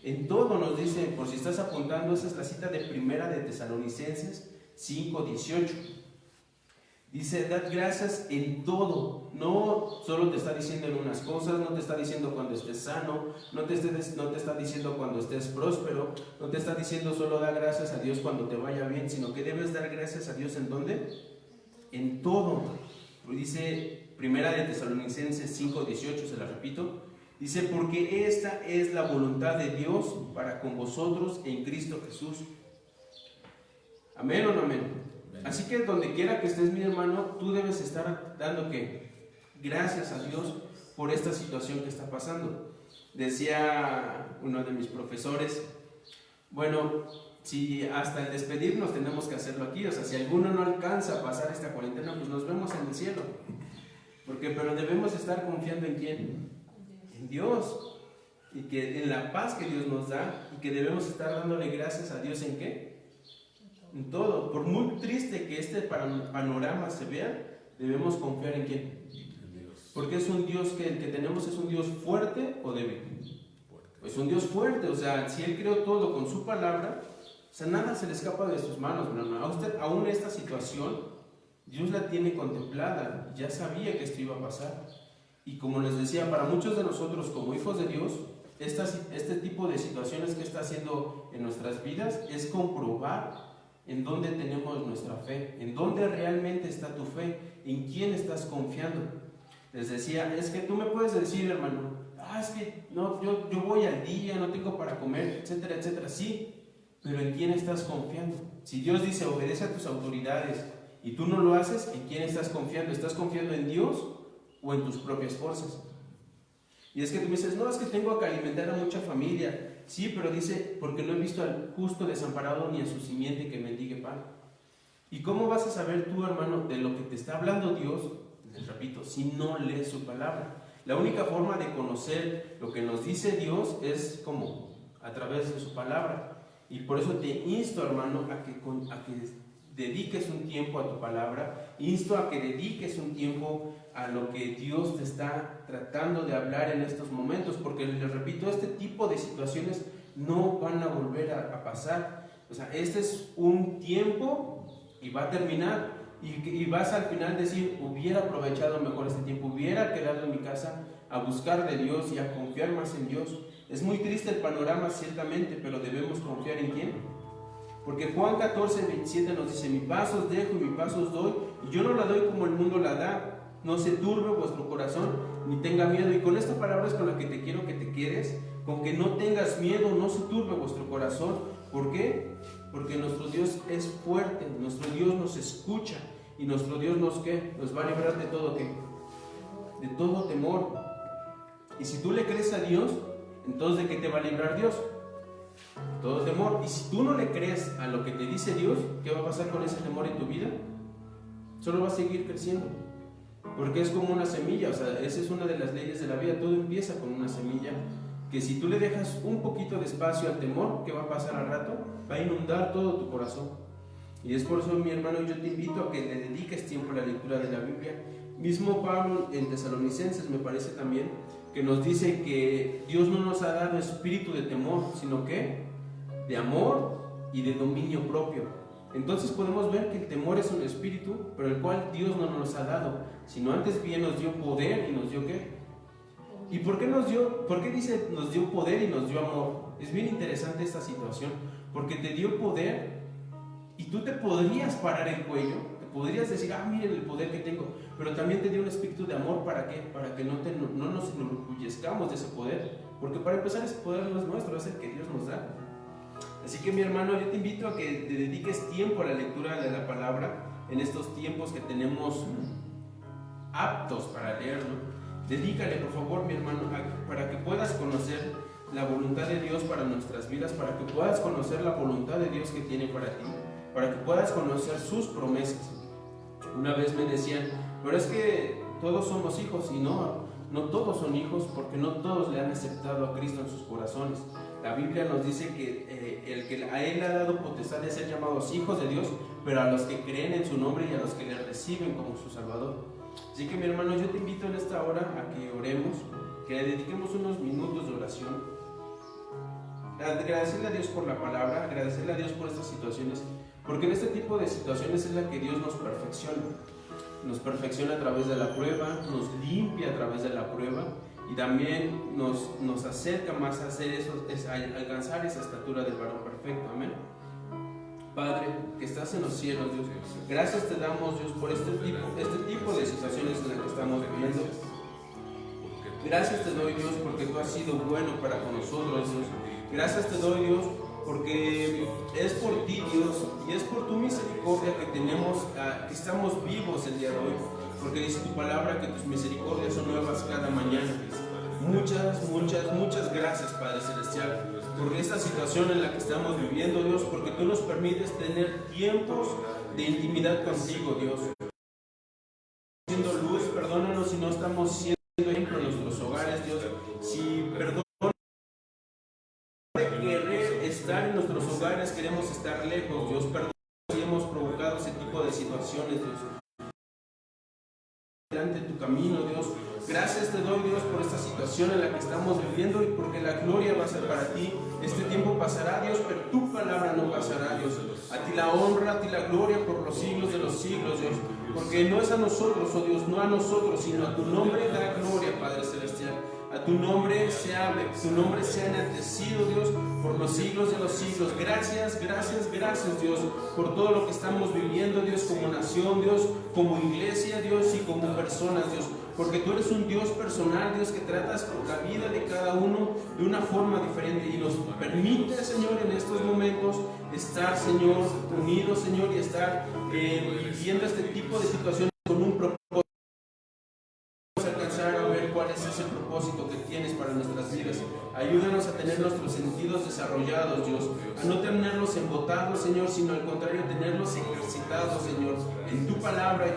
En todo nos dice, por si estás apuntando, esa es la cita de Primera de Tesalonicenses 5:18. Dice, dad gracias en todo. No solo te está diciendo en unas cosas, no te está diciendo cuando estés sano, no te está diciendo cuando estés próspero, no te está diciendo solo da gracias a Dios cuando te vaya bien, sino que debes dar gracias a Dios ¿en dónde? En todo. Dice Primera de Tesalonicenses 5:18, se la repito. Dice, porque esta es la voluntad de Dios para con vosotros en Cristo Jesús. ¿Amén o no amén? Así que donde quiera que estés, mi hermano, tú debes estar dando ¿qué? Gracias a Dios por esta situación que está pasando. Decía uno de mis profesores, bueno, si hasta el despedirnos tenemos que hacerlo aquí, o sea, si alguno no alcanza a pasar esta cuarentena, pues nos vemos en el cielo. Pero debemos estar confiando ¿en quién? En Dios. Y que en la paz que Dios nos da, y que debemos estar dándole gracias a Dios ¿en qué? En todo. Por muy triste que este panorama se vea, debemos confiar ¿en quién? Porque es un Dios que el que tenemos es un Dios fuerte o débil. Es un Dios fuerte, o sea, si Él creó todo con su palabra, o sea, nada se le escapa de sus manos, hermano. Aún esta situación, Dios la tiene contemplada, ya sabía que esto iba a pasar. Y como les decía, para muchos de nosotros como hijos de Dios, este tipo de situaciones que está haciendo en nuestras vidas es comprobar en dónde tenemos nuestra fe, en dónde realmente está tu fe, en quién estás confiando. Les decía, es que tú me puedes decir, hermano, es que no, yo voy al día, no tengo para comer, etcétera, etcétera. Sí, pero ¿en quién estás confiando? Si Dios dice, obedece a tus autoridades, y tú no lo haces, ¿en quién estás confiando? ¿Estás confiando en Dios o en tus propias fuerzas? Y es que tú me dices, no, es que tengo que alimentar a mucha familia. Sí, pero dice, porque no he visto al justo desamparado ni a su simiente que mendigue pan. ¿Y cómo vas a saber tú, hermano, de lo que te está hablando Dios? Les repito, si no lees su palabra. La única forma de conocer lo que nos dice Dios es como a través de su palabra. Y por eso te insto, hermano, a que dediques un tiempo a tu palabra. Insto a que dediques un tiempo a lo que Dios te está tratando de hablar en estos momentos, porque les repito, este tipo de situaciones no van a volver a pasar. O sea, este es un tiempo y va a terminar, y vas al final decir, hubiera aprovechado mejor este tiempo, hubiera quedado en mi casa a buscar de Dios y a confiar más en Dios. Es muy triste el panorama, ciertamente, pero debemos confiar ¿en quién? Porque Juan 14:27 nos dice, mi paz os dejo y mi paz os doy, y yo no la doy como el mundo la da. No se turbe vuestro corazón, ni tenga miedo. Y con esta palabra es con la que te quiero que te quedes, con que no tengas miedo, no se turbe vuestro corazón. ¿Por qué? Porque nuestro Dios es fuerte, nuestro Dios nos escucha, y nuestro Dios nos va a librar de todo ¿qué? De todo temor. Y si tú le crees a Dios, entonces ¿de qué te va a librar Dios? Todo temor. Y si tú no le crees a lo que te dice Dios, ¿qué va a pasar con ese temor en tu vida? Solo va a seguir creciendo. Porque es como una semilla, o sea, esa es una de las leyes de la vida. Todo empieza con una semilla, que si tú le dejas un poquito de espacio al temor, ¿qué va a pasar al rato? Va a inundar todo tu corazón. Y es por eso, mi hermano, yo te invito a que le dediques tiempo a la lectura de la Biblia. Mismo Pablo en Tesalonicenses, me parece también, que nos dice que Dios no nos ha dado espíritu de temor, sino que de amor y de dominio propio. Entonces podemos ver que el temor es un espíritu, pero el cual Dios no nos ha dado, sino antes bien nos dio poder y nos dio ¿qué? ¿Y por qué dice nos dio poder y nos dio amor? Es bien interesante esta situación, porque te dio poder y tú te podrías parar el cuello, te podrías decir, miren el poder que tengo, pero también te dio un espíritu de amor. ¿Para qué? Para que no nos enorgullezcamos de ese poder, porque para empezar ese poder no es nuestro, es el que Dios nos da. Así que, mi hermano, yo te invito a que te dediques tiempo a la lectura de la palabra en estos tiempos que tenemos aptos para leerlo. Dedícale, por favor, mi hermano, para que puedas conocer la voluntad de Dios para nuestras vidas, para que puedas conocer la voluntad de Dios que tiene para ti, para que puedas conocer sus promesas. Una vez me decían, pero es que todos somos hijos, y no, no todos son hijos porque no todos le han aceptado a Cristo en sus corazones. La Biblia nos dice que el que a Él le ha dado potestad de ser llamados hijos de Dios, pero a los que creen en su nombre y a los que le reciben como su Salvador. Así que mi hermano, yo te invito en esta hora a que oremos, que le dediquemos unos minutos de oración, agradecerle a Dios por la palabra, agradecerle a Dios por estas situaciones, porque en este tipo de situaciones es la que Dios nos perfecciona a través de la prueba, nos limpia a través de la prueba y también nos acerca más a hacer eso, a alcanzar esa estatura del varón perfecto. Amén. Padre, que estás en los cielos, Dios, gracias te damos, Dios, por este tipo de situaciones en las que estamos viviendo. Gracias te doy, Dios, porque tú has sido bueno para con nosotros, Dios. Gracias te doy, Dios, porque es por ti, Dios, y es por tu misericordia que que estamos vivos el día de hoy, porque dice tu palabra que tus misericordias son nuevas cada mañana. Muchas gracias, Padre Celestial, por esta situación en la que estamos viviendo, Dios, porque tú nos permites tener tiempos de intimidad contigo, Dios. Siendo luz, perdónanos si no estamos siendo ejemplo en nuestros hogares, Dios. Si perdónanos de querer estar en nuestros hogares, queremos estar lejos, Dios. Perdónanos si hemos provocado ese tipo de situaciones, Dios. Delante de tu camino, Dios. Gracias te doy, Dios, por esta situación en la que estamos viviendo y porque la gloria va a ser para ti. Este tiempo pasará, Dios, pero tu palabra no pasará, Dios. A ti la honra, a ti la gloria por los siglos de los siglos, Dios. Porque no es a nosotros, oh Dios, no a nosotros, sino a tu nombre da gloria, Padre Celestial. A tu nombre sea enaltecido, Dios, por los siglos de los siglos. Gracias, Dios, por todo lo que estamos viviendo, Dios, como nación, Dios, como iglesia, Dios, y como personas, Dios. Porque tú eres un Dios personal, Dios, que tratas con la vida de cada uno de una forma diferente y nos permite, Señor, en estos momentos estar, Señor, unidos, Señor, y estar viviendo este tipo de situaciones con un propósito. Alcanzar a ver cuál es ese propósito que tienes para nuestras vidas. Ayúdanos a tener nuestros sentidos desarrollados, Dios, a no tenerlos embotados, Señor, sino al contrario, tenerlos ejercitados, Señor, en tu palabra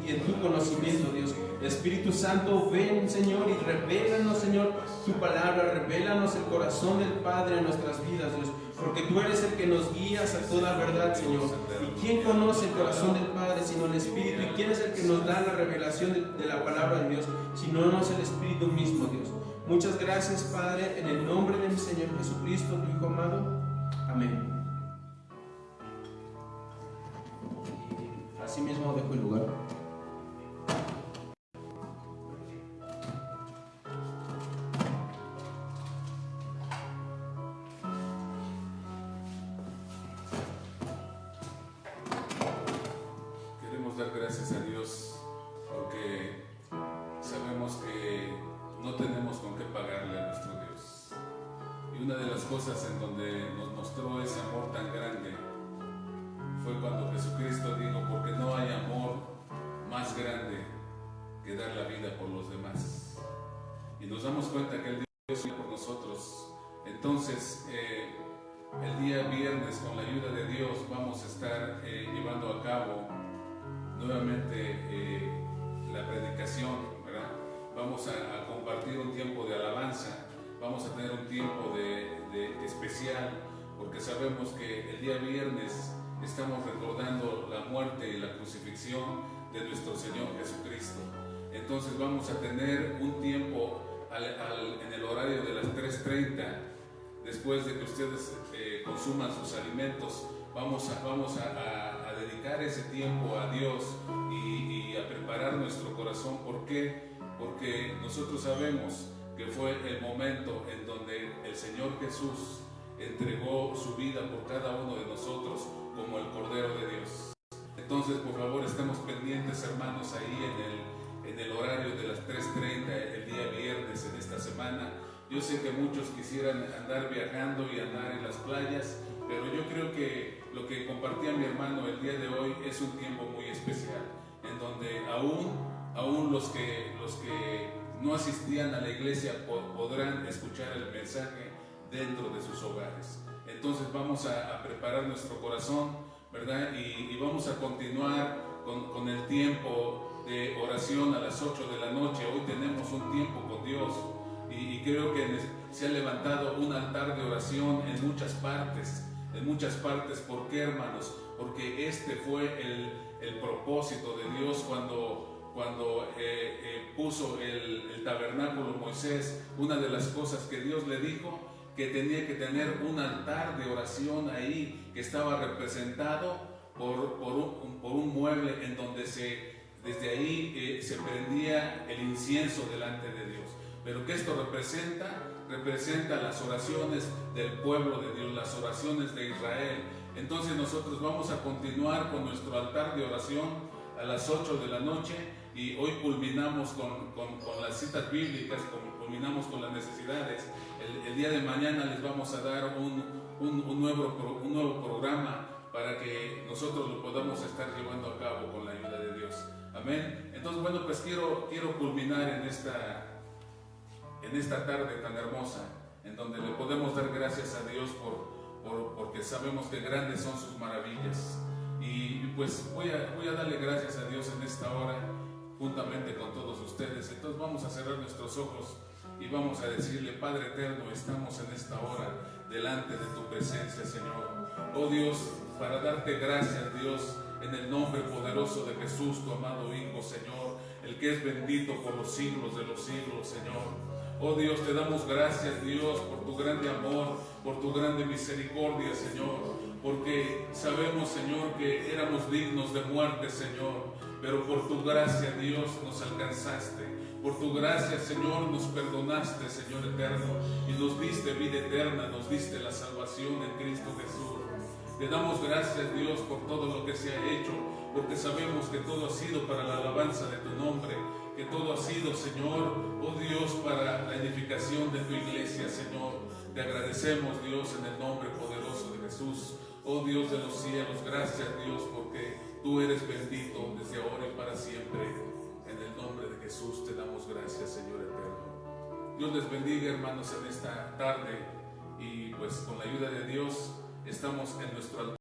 y en tu conocimiento, Dios. Espíritu Santo, ven, Señor, y revélanos, Señor, tu palabra, revélanos el corazón del Padre en nuestras vidas, Dios, porque tú eres el que nos guías a toda verdad, Señor. ¿Y quién conoce el corazón del Padre sino el Espíritu? ¿Y quién es el que nos da la revelación de la palabra de Dios, sino no es el Espíritu mismo, Dios? Muchas gracias, Padre, en el nombre de mi Señor Jesucristo, tu Hijo amado. Amén. Así mismo dejo el lugar. Queremos dar gracias a Dios porque sabemos que no tenemos con qué pagarle a nuestro Dios. Y una de las cosas en donde nos mostró ese amor tan grande fue cuando Jesucristo dijo, porque no hay amor más grande que dar la vida por los demás. Y nos damos cuenta que el Dios vive por nosotros. Entonces, el día viernes, con la ayuda de Dios, vamos a estar llevando a cabo nuevamente la predicación, ¿verdad? Vamos a compartir un tiempo de alabanza, vamos a tener un tiempo de especial, porque sabemos que el día viernes estamos recordando la muerte y la crucifixión de nuestro Señor Jesucristo. Entonces vamos a tener un tiempo en el horario de las 3:30, después de que ustedes consuman sus alimentos. Vamos a dedicar ese tiempo a Dios y a preparar nuestro corazón. ¿Por qué? Porque nosotros sabemos que fue el momento en donde el Señor Jesús entregó su vida por cada uno de nosotros como el Cordero de Dios. Entonces, por favor, estemos pendientes, hermanos, ahí en el horario de las 3:30 el día viernes en esta semana. Yo sé que muchos quisieran andar viajando y andar en las playas, pero yo creo que lo que compartía mi hermano el día de hoy es un tiempo muy especial, en donde aún los que no asistían a la iglesia podrán escuchar el mensaje dentro de sus hogares. Entonces vamos a preparar nuestro corazón, ¿verdad? Y vamos a continuar con el tiempo de oración a las 8 de la noche. Hoy tenemos un tiempo con Dios y creo que se ha levantado un altar de oración en muchas partes. ¿Por qué, hermanos? Porque este fue el propósito de Dios cuando puso el tabernáculo Moisés. Una de las cosas que Dios le dijo, que tenía que tener un altar de oración ahí, que estaba representado por un mueble en donde desde ahí se prendía el incienso delante de Dios. Pero que esto representa las oraciones del pueblo de Dios, las oraciones de Israel. Entonces nosotros vamos a continuar con nuestro altar de oración a las 8 de la noche, y hoy culminamos con las citas bíblicas, culminamos con las necesidades. El día de mañana les vamos a dar un nuevo programa para que nosotros lo podamos estar llevando a cabo con la ayuda de Dios. Amén. Entonces, bueno, pues quiero culminar en esta tarde tan hermosa, en donde le podemos dar gracias a Dios porque sabemos que grandes son sus maravillas. Y pues voy a darle gracias a Dios en esta hora, juntamente con todos ustedes. Entonces vamos a cerrar nuestros ojos y vamos a decirle: Padre eterno, estamos en esta hora delante de tu presencia, Señor. Oh Dios, para darte gracias, Dios, en el nombre poderoso de Jesús, tu amado Hijo, Señor, el que es bendito por los siglos de los siglos, Señor. Oh Dios, te damos gracias, Dios, por tu grande amor, por tu grande misericordia, Señor, porque sabemos, Señor, que éramos dignos de muerte, Señor, pero por tu gracia, Dios, nos alcanzaste. Por tu gracia, Señor, nos perdonaste, Señor eterno, y nos diste vida eterna, nos diste la salvación en Cristo Jesús. Te damos gracias, Dios, por todo lo que se ha hecho, porque sabemos que todo ha sido para la alabanza de tu nombre, que todo ha sido, Señor, oh Dios, para la edificación de tu iglesia, Señor. Te agradecemos, Dios, en el nombre poderoso de Jesús. Oh Dios de los cielos, gracias, Dios, porque tú eres bendito desde ahora y para siempre. En el nombre de Jesús te damos gracias, Señor eterno. Dios les bendiga, hermanos, en esta tarde, y pues con la ayuda de Dios estamos en nuestro altar.